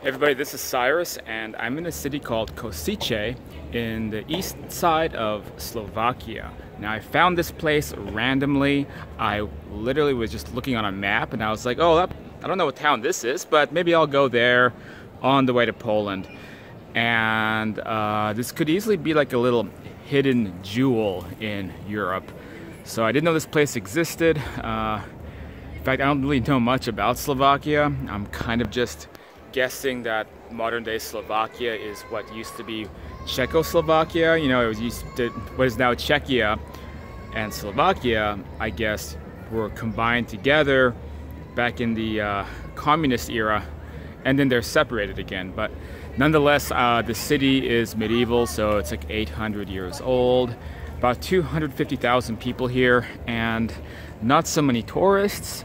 Hey everybody, this is Cyrus and I'm in a city called Kosice in the east side of Slovakia. Now I found this place randomly. I literally was just looking on a map and I was like, oh, I don't know what town this is, but maybe I'll go there on the way to Poland. And this could easily be like a little hidden jewel in Europe. So I didn't know this place existed. In fact, I don't really know much about Slovakia. I'm kind of just guessing that modern day Slovakia is what used to be Czechoslovakia. You know, it was used to what is now Czechia and Slovakia, I guess, were combined together back in the communist era, and then they're separated again. But nonetheless, the city is medieval, so it's like 800 years old. About 250,000 people here, and not so many tourists.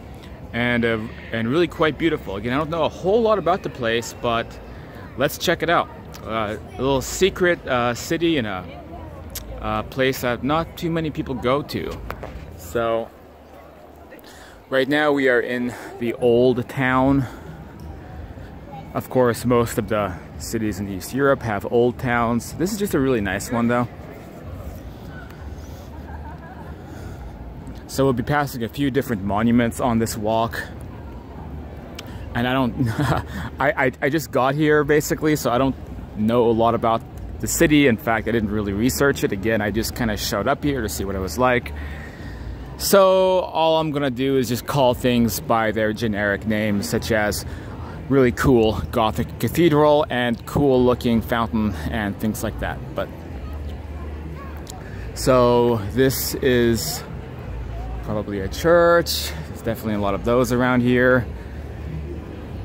And really quite beautiful. Again, I don't know a whole lot about the place, but let's check it out. A little secret city in a place that not too many people go to. So right now we are in the old town. Of course, most of the cities in East Europe have old towns. This is just a really nice one though. So we'll be passing a few different monuments on this walk. And I don't, I just got here basically, so I don't know a lot about the city. In fact, I didn't really research it. Again, I just kind of showed up here to see what it was like. So all I'm gonna do is just call things by their generic names, such as really cool Gothic Cathedral and cool looking fountain and things like that. But so this is probably a church. There's definitely a lot of those around here.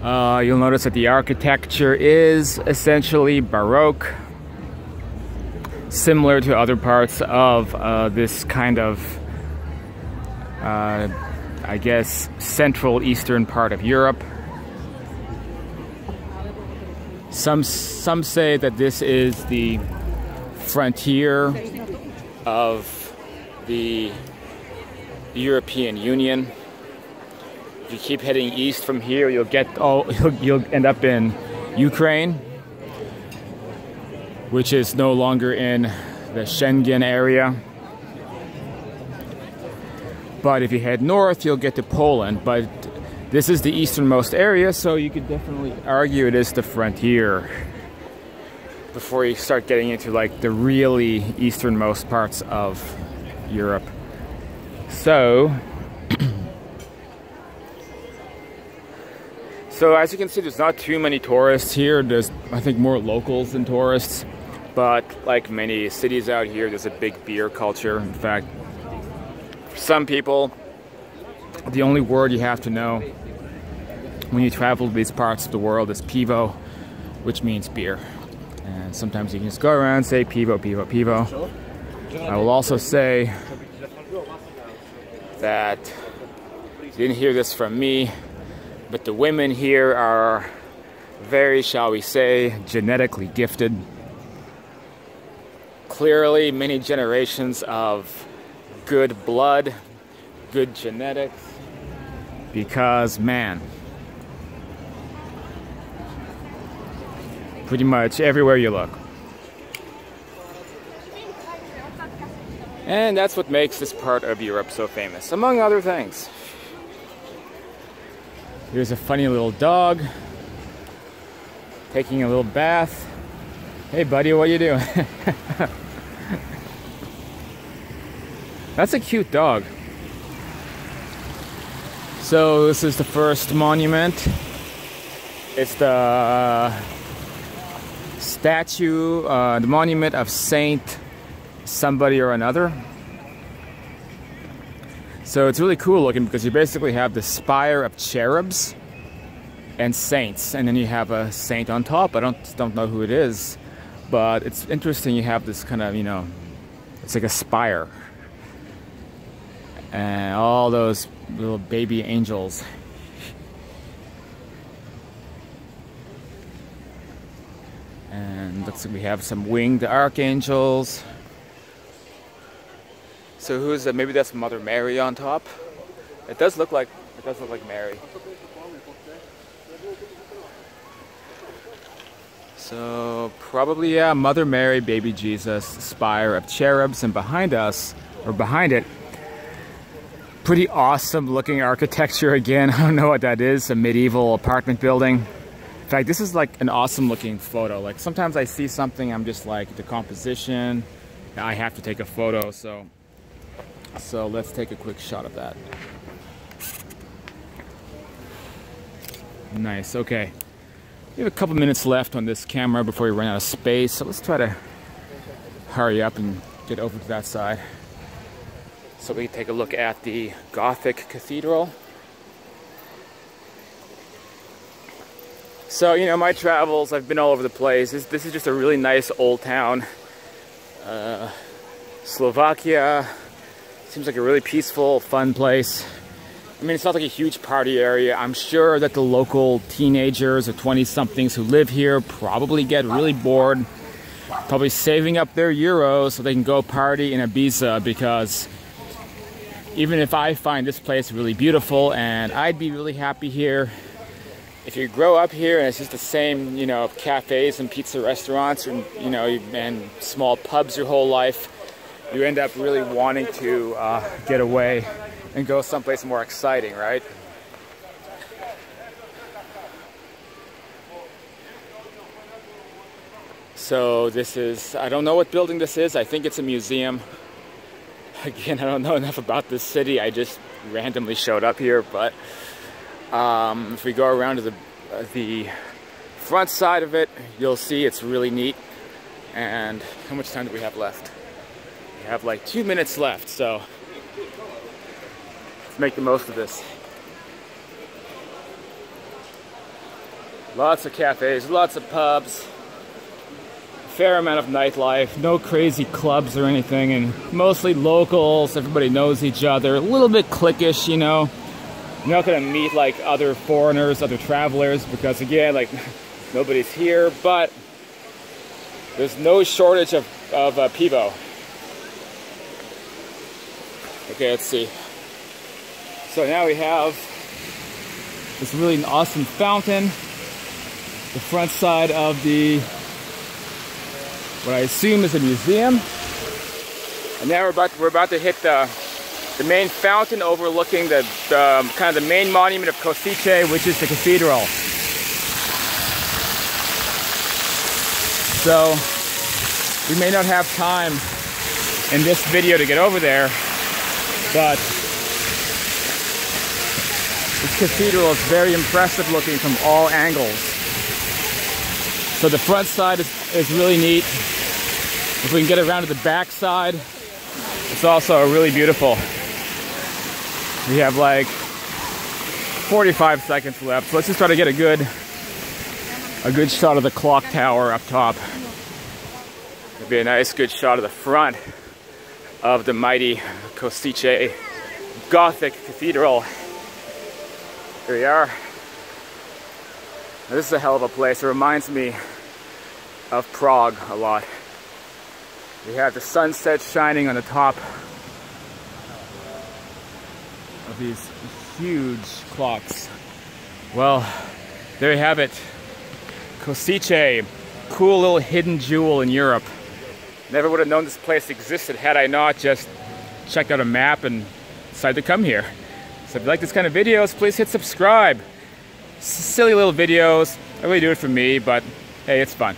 You'll notice that the architecture is essentially Baroque, similar to other parts of this kind of, I guess, central eastern part of Europe. Some say that this is the frontier of the European Union. If you keep heading east from here, you'll end up in Ukraine, which is no longer in the Schengen area. But if you head north, you'll get to Poland. But this is the easternmost area, so you could definitely argue it is the frontier before you start getting into like the really easternmost parts of Europe. So as you can see, there's not too many tourists here. There's, I think, more locals than tourists. But like many cities out here, there's a big beer culture. In fact, for some people, the only word you have to know when you travel to these parts of the world is pivo, which means beer. And sometimes you can just go around and say pivo, pivo, pivo. I will also say that you didn't hear this from me, but the women here are very, shall we say, genetically gifted. Clearly, many generations of good blood, good genetics, because man, pretty much everywhere you look. And that's what makes this part of Europe so famous, among other things. Here's a funny little dog taking a little bath. Hey buddy, what you doing? That's a cute dog. So this is the first monument. It's the statue, the monument of Saint somebody or another. So it's really cool looking because you basically have the spire of cherubs and saints, and then you have a saint on top. I don't know who it is, but it's interesting. You have this kind of, you know, it's like a spire and all those little baby angels. And looks like we have some winged archangels. So who's that? Maybe that's Mother Mary on top. It does look like Mary. So probably, yeah, Mother Mary, baby Jesus, spire of cherubs, and behind us, or behind it, pretty awesome looking architecture again. I don't know what that is, a medieval apartment building. In fact, this is like an awesome looking photo. Like sometimes I see something, I'm just like, the composition, I have to take a photo, so let's take a quick shot of that. Nice, okay. We have a couple minutes left on this camera before we run out of space, so let's try to hurry up and get over to that side so we can take a look at the Gothic Cathedral. So, you know, my travels, I've been all over the place. This is just a really nice old town. Slovakia seems like a really peaceful, fun place. I mean, it's not like a huge party area. I'm sure that the local teenagers or 20-somethings who live here probably get really bored, probably saving up their euros so they can go party in Ibiza, because even if I find this place really beautiful and I'd be really happy here, if you grow up here and it's just the same, you know, cafes and pizza restaurants, and, you know, and small pubs your whole life, you end up really wanting to get away and go someplace more exciting, right? So this is, I don't know what building this is. I think it's a museum. Again, I don't know enough about this city. I just randomly showed up here, but if we go around to the front side of it, you'll see it's really neat. And how much time do we have left? We have like 2 minutes left, so let's make the most of this. Lots of cafes, lots of pubs, a fair amount of nightlife, no crazy clubs or anything, and mostly locals. Everybody knows each other, a little bit cliquish, you know. You're not gonna meet like other foreigners, other travelers, because again, like, nobody's here, but there's no shortage of Pivo. Okay, let's see. So now we have this really awesome fountain, the front side of what I assume is a museum. And now we're about to hit the main fountain overlooking the kind of the main monument of Kosice, which is the cathedral. So we may not have time in this video to get over there, but this cathedral is very impressive looking from all angles. So the front side is really neat. If we can get around to the back side, it's also really beautiful. We have like 45 seconds left, so let's just try to get a good shot of the clock tower up top. It'd be a nice good shot of the front of the mighty Kosice Gothic Cathedral. Here we are. Now, this is a hell of a place. It reminds me of Prague a lot. We have the sunset shining on the top of these huge clocks. Well, there you have it. Kosice, cool little hidden jewel in Europe. Never would have known this place existed had I not just checked out a map and decided to come here. So if you like this kind of videos, please hit subscribe. Silly little videos. I really do it for me, but hey, it's fun.